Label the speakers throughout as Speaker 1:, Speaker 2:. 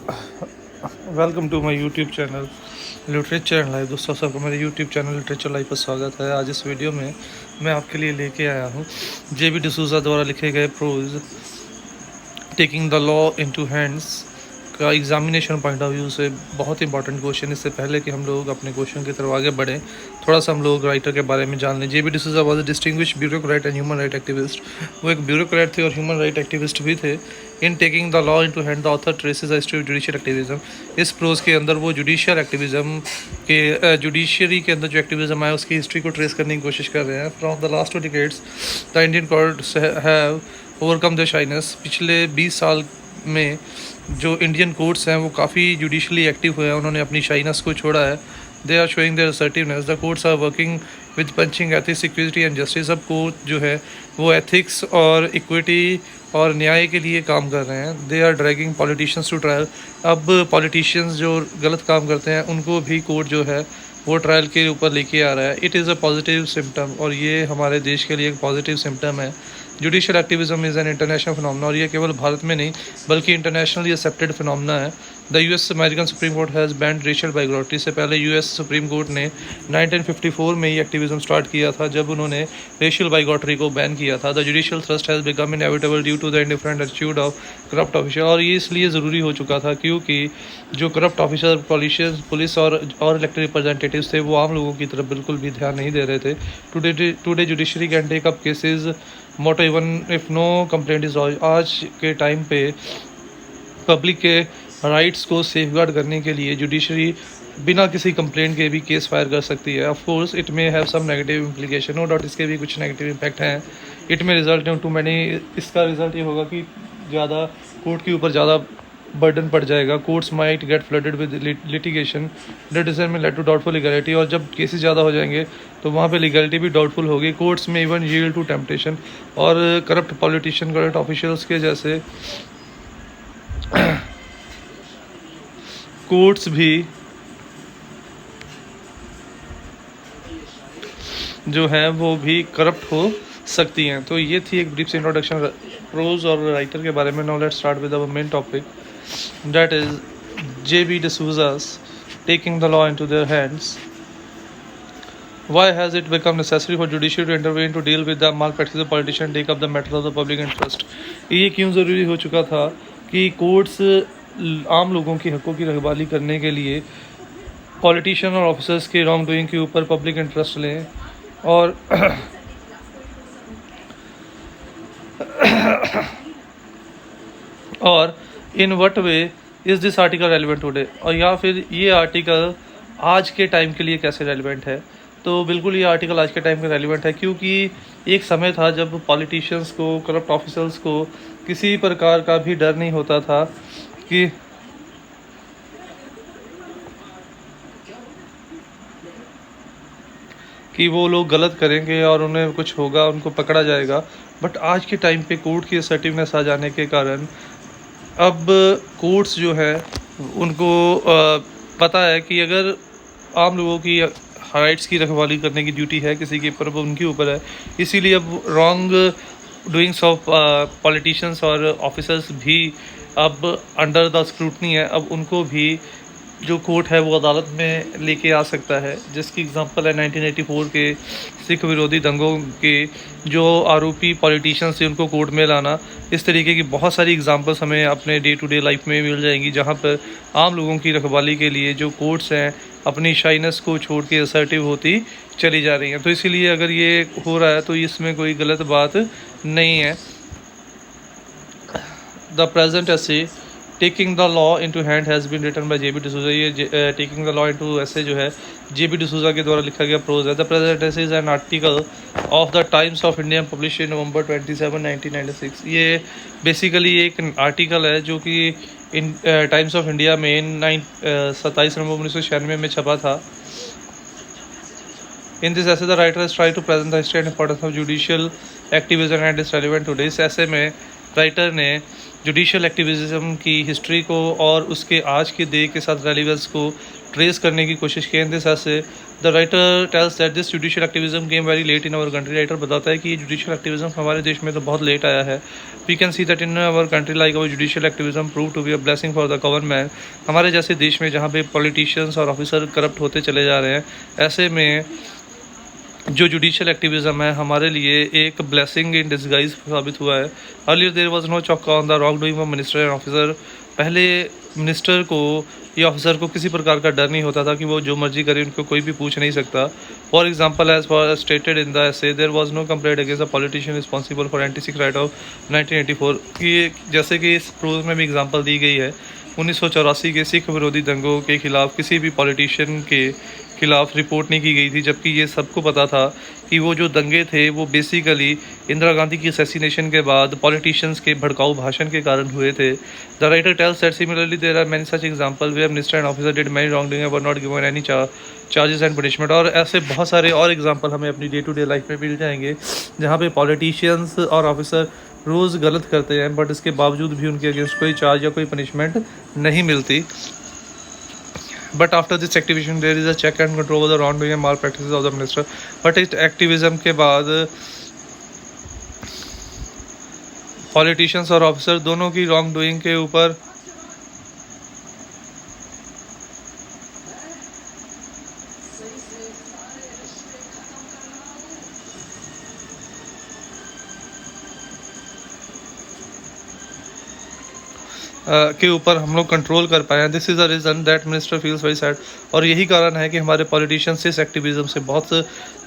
Speaker 1: Welcome to my YouTube channel literature live. दोस्तों सबको मेरे यूट्यूब चैनल लिटरेचर लाइव पर स्वागत है। आज इस वीडियो में मैं आपके लिए लेके आया हूँ जेबी डिसूजा द्वारा लिखे गए prose taking the law into hands का एग्जामिनेशन पॉइंट ऑफ व्यू से बहुत इंपॉर्टेंट क्वेश्चन। इससे पहले कि हम लोग अपने क्वेश्चन की तरफ आगे बढ़ें, थोड़ा सा हम लोग राइटर के बारे में जान लें। J B D'Souza was a distinguished bureaucrat and human right activist. वो एक ब्यूरोक्रेट थे और ह्यूमन राइट एक्टिविस्ट भी थे। In taking the law into hand the author traces the history of judicial activism. इस प्रोज के अंदर वो जुडिशियल एक्टिविज्म के जुडिशरी के अंदर जो एक्टिविज्म है उसकी हिस्ट्री को ट्रेस करने की कोशिश कर रहे हैं। From the last 2 decades the Indian courts have overcome the shyness. पिछले 20 साल में जो इंडियन कोर्ट्स हैं वो काफ़ी जुडिशली एक्टिव हुए हैं, उन्होंने अपनी शाइनेस को छोड़ा है। They are showing their assertiveness. The courts are working with punching ethics equity and justice. अब कोर्ट जो है वो एथिक्स और इक्विटी और न्याय के लिए काम कर रहे हैं। They are dragging politicians to trial. अब पॉलिटिशियंस जो गलत काम करते हैं उनको भी कोर्ट जो है वो ट्रायल के ऊपर लेके आ रहा है। It is a positive symptom और ये हमारे देश के लिए एक पॉजिटिव सिम्टम है। Judicial activism is an international phenomena और ये केवल भारत में नहीं बल्कि इंटरनेशनली एक्सेप्टेड फिनोमेना है। The US American Supreme Court has banned racial bigotry. से पहले यूएस सुप्रीम कोर्ट ने 1954 में ये एक्टिविज्म स्टार्ट किया था जब उन्होंने रेशियल बाइग्राटरी को बैन किया था। The judicial thrust has become inevitable due to the indifferent attitude of corrupt officer. और ये इसलिए ज़रूरी हो चुका था क्योंकि जो करप्ट ऑफिसर पुलिस और इलेक्टेड रिप्रेजेंटेटिव्स थे वो आम लोगों की तरफ बिल्कुल भी ध्यान नहीं दे रहे थे। Today judiciary can take up cases motu even if no complaint is lodged. आज के टाइम पे पब्लिक के राइट्स को सेफगार्ड करने के लिए जुडिशरी बिना किसी कंप्लेंट के भी केस फायर कर सकती है। Of course it may have some negative implication, no doubt इसके भी कुछ नेगेटिव इम्पैक्ट हैं। It may result in too many. इसका रिजल्ट ये होगा कि ज़्यादा कोर्ट के ऊपर ज़्यादा बर्डन पड़ जाएगा। Courts might get flooded with litigation the decision में लेड टू डाउटफुल लीगैलिटी। और जब केसेस ज़्यादा हो जाएंगे तो वहाँ पे लीगैलिटी भी डाउटफुल होगी। कोर्ट्स में इवन यील्ड टू टेम्पटेशन। और करप्ट पॉलिटिशियन करप्ट ऑफिशियल्स के जैसे कोर्ट्स भी जो है वो भी करप्ट हो सकती हैं। तो ये थी एक ब्रीफ इंट्रोडक्शन प्रोज और राइटर के बारे में। Now let's start with our main topic that is J B D'Souza's taking the law into their hands. Why has it become necessary for judiciary to intervene to deal with the malpractice of politicians take up the matter of the public interest? ये क्यों ज़रूरी हो चुका था कि courts आम लोगों की हकों की रखवाली करने के लिए पॉलिटिशियन और ऑफिसर्स के रॉन्ग डूइंग के ऊपर पब्लिक इंटरेस्ट लें। और और in what way is this article relevant today. और या फिर ये आर्टिकल आज के टाइम के लिए कैसे रेलिवेंट है। तो बिल्कुल ये आर्टिकल आज के टाइम में रेलिवेंट है क्योंकि एक समय था जब पॉलिटिशियंस को करप्ट ऑफिसर्स को किसी प्रकार का भी डर नहीं होता था कि वो लोग गलत करेंगे और उन्हें कुछ होगा, उनको पकड़ा जाएगा। बट आज के टाइम पे कोर्ट की असर्टिवनेस आ जाने के कारण अब कोर्ट्स जो है उनको पता है कि अगर आम लोगों की राइट्स की रखवाली करने की ड्यूटी है किसी के ऊपर, उनके ऊपर है। इसीलिए अब रॉन्ग डूइंग्स ऑफ पॉलिटिशियंस और ऑफिसर्स भी अब अंडर द स्क्रूटनी है। अब उनको भी जो कोर्ट है वो अदालत में लेके आ सकता है, जिसकी एग्जांपल है 1984 के सिख विरोधी दंगों के जो आरोपी पॉलिटिशियंस थे उनको कोर्ट में लाना। इस तरीके की बहुत सारी एग्जांपल्स हमें अपने डे टू डे लाइफ में मिल जाएंगी जहां पर आम लोगों की रखवाली के लिए जो कोर्ट्स हैं अपनी शाइनेस को छोड़ के असर्टिव होती चली जा रही हैं। तो इसीलिए अगर ये हो रहा है तो इसमें कोई गलत बात नहीं है। The present essay taking the law into hand has been written by JB D'Souza. ये टेकिंग द लॉ इनटू ऐसे जो है जेबी डिसूजा के द्वारा लिखा गया प्रोज है। The present essay is an article of the Times of India publish in November 27, 1996। ये बेसिकली एक आर्टिकल है जो कि इन टाइम्स ऑफ इंडिया में 27 नवंबर 1996 में छपा था। In this essay the writer try to present the history and importance of judicial activism and is relevant today. इस ऐसे में राइटर ने जुडिशियल एक्टिविज्म की हिस्ट्री को और उसके आज के डे के साथ रेलिवेंस को ट्रेस करने की कोशिश की। In this essay the writer tells that this judicial activism came very late in our country. Writer बताता है कि ये जुडिशियल एक्टिविज्म हमारे देश में तो बहुत लेट आया है। We can see that in our country like our judicial activism prove to be a blessing for the government. हमारे जैसे देश में जहाँ पे पॉलिटिशियंस और ऑफिसर करप्ट होते चले जा रहे हैं, ऐसे में जो जुडिशियल एक्टिविज्म है हमारे लिए एक ब्लेसिंग इन डिस्गाइज साबित हुआ है। Earlier there was no check on the wrong doing of minister and officer. पहले मिनिस्टर को या ऑफिसर को किसी प्रकार का डर नहीं होता था कि वो जो मर्जी करे, उनको कोई भी पूछ नहीं सकता। For example, as for stated in the essay, there was no complaint against the politician responsible for anti Sikh riot of 1984 की। जैसे कि इस प्रूफ में भी एग्जाम्पल दी गई है 1984 के सिख विरोधी दंगों के खिलाफ किसी भी पॉलिटिशियन के खिलाफ रिपोर्ट नहीं की गई थी, जबकि ये सबको पता था कि वो जो दंगे थे वो बेसिकली इंदिरा गांधी की असैसिनेशन के बाद पॉलिटिशियंस के भड़काऊ भाषण के कारण हुए थे। The writer tells that similarly there are many such example where minister and officer did many wrong doing were not given any charges and punishment. और ऐसे बहुत सारे और एग्जांपल हमें अपनी डे टू डे लाइफ में मिल जाएंगे जहाँ पे पॉलिटिशियंस और ऑफिसर रोज़ गलत करते हैं, बट इसके बावजूद भी उनके अगेंस्ट कोई चार्ज या कोई पनिशमेंट नहीं मिलती। But after this activism there is a check and control over the wrong doing and malpractices of the minister. But इस एक्टिविज्म के बाद पॉलिटिशियंस और ऑफिसर दोनों की रॉन्ग डूइंग के ऊपर के ऊपर हम लोग कंट्रोल कर पाए हैं। This is the reason that minister feels very sad. और यही कारण है कि हमारे पॉलिटिशियंस इस एक्टिविज्म से बहुत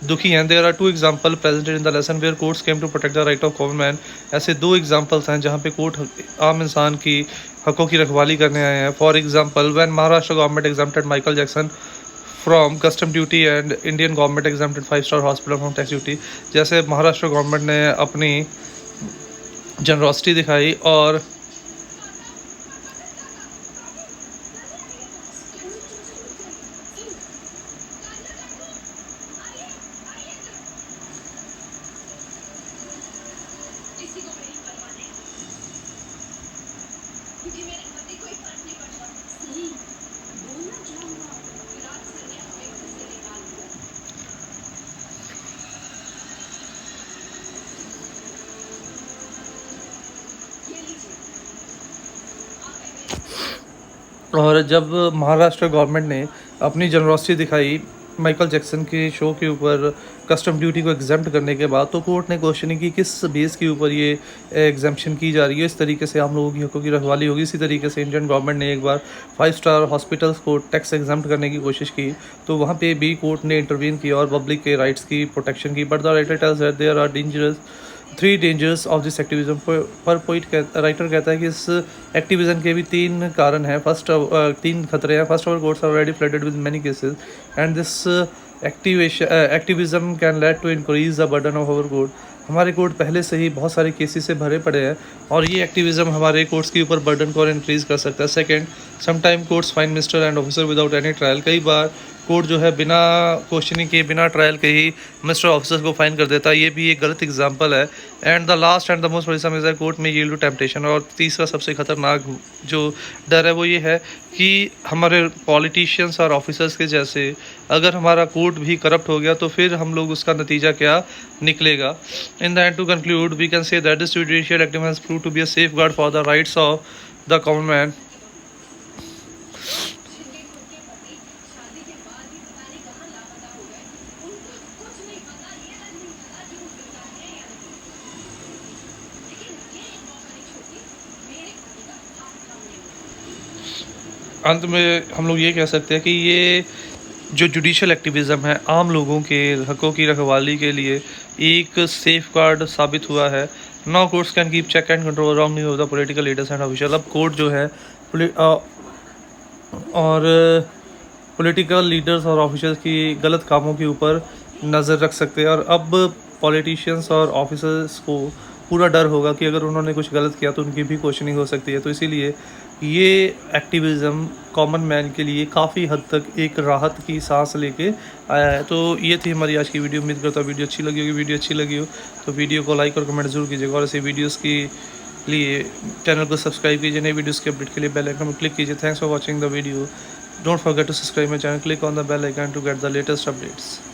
Speaker 1: दुखी हैं। There are 2 example presented in the lesson where courts came to protect the right of common man. ऐसे 2 एग्जांपल्स हैं जहाँ पे कोर्ट आम इंसान की हकों की रखवाली करने आए हैं। For example, when Maharashtra government exempted Michael Jackson from custom duty and Indian government exempted five-star hospital from tax duty. जैसे महाराष्ट्र गवर्नमेंट ने अपनी जनरोसिटी दिखाई और और जब महाराष्ट्र गवर्नमेंट ने अपनी जनरोसिटी दिखाई माइकल जैक्सन के शो के ऊपर कस्टम ड्यूटी को एग्जाम्प्ट करने के बाद, तो कोर्ट ने क्वेश्चनिंग की किस बेस के ऊपर ये एग्जाम्पशन की जा रही है। इस तरीके से आम लोगों की हकों की रखवाली होगी। इसी तरीके से इंडियन गवर्नमेंट ने एक बार 5-स्टार हॉस्पिटल्स को टैक्स एग्जाम्प्ट करने की कोशिश की, तो वहाँ पे भी कोर्ट ने इंटरवीन किया और पब्लिक के राइट्स की प्रोटेक्शन की। But the writer tells that there are dangerous 3 dangers of this activism. पर राइटर कहता है कि इस एक्टिविज्म के भी 3 कारण हैं। 3 खतरे हैं। First, our courts are already flooded with many cases and this activism can lead to increase the burden of our court. हमारे कोर्ट पहले से ही बहुत सारे केसेस से भरे पड़े हैं और ये एक्टिविज्म हमारे कोर्ट्स के ऊपर बर्डन को और इंक्रीज कर सकता है। Second, sometime courts fine minister and officer without any trial. कई बार कोर्ट जो है बिना क्वेश्चनिंग के, बिना ट्रायल के ही मिनिस्टर ऑफिसर्स को फाइन कर देता है। ये भी एक गलत एग्जांपल है। And the last and the most worrisome is that court में यील्ड टू टेम्पटेशन। और तीसरा सबसे खतरनाक जो डर है वो ये है कि हमारे पॉलिटिशियंस और ऑफिसर्स के जैसे अगर हमारा कोर्ट भी करप्ट हो गया तो फिर हम लोग उसका नतीजा क्या निकलेगा। In the end, to conclude, we can say that this judicial activism has proved to be a safeguard for the rights of the common man. अंत में हम लोग ये कह सकते हैं कि ये जो जुडिशियल एक्टिविज़म है आम लोगों के हकों की रखवाली के लिए एक सेफ गार्ड साबित हुआ है। Now courts can keep check and control wrong नहीं होता पॉलिटिकल लीडर्स एंड ऑफिशियल। अब कोर्ट जो है और पॉलिटिकल लीडर्स और ऑफिसर्स की गलत कामों के ऊपर नज़र रख सकते हैं। और अब पॉलिटिशियंस और ऑफिसर्स को पूरा डर होगा कि अगर उन्होंने कुछ गलत किया तो उनकी भी क्वेश्चनिंग हो सकती है। तो इसीलिए ये एक्टिविज़म कॉमन मैन के लिए काफ़ी हद तक एक राहत की सांस लेके आया है। तो ये थी हमारी आज की वीडियो। उम्मीद करता हूँ वीडियो अच्छी लगी होगी। वीडियो अच्छी लगी हो तो वीडियो को लाइक और कमेंट जरूर कीजिएगा और ऐसे वीडियोस के लिए चैनल को सब्सक्राइब कीजिए। नई वीडियोस के अपडेट के लिए बेल आइकन पर क्लिक कीजिए। Thanks for watching the video. Don't forget to subscribe my channel, click on the bell icon to get the latest updates.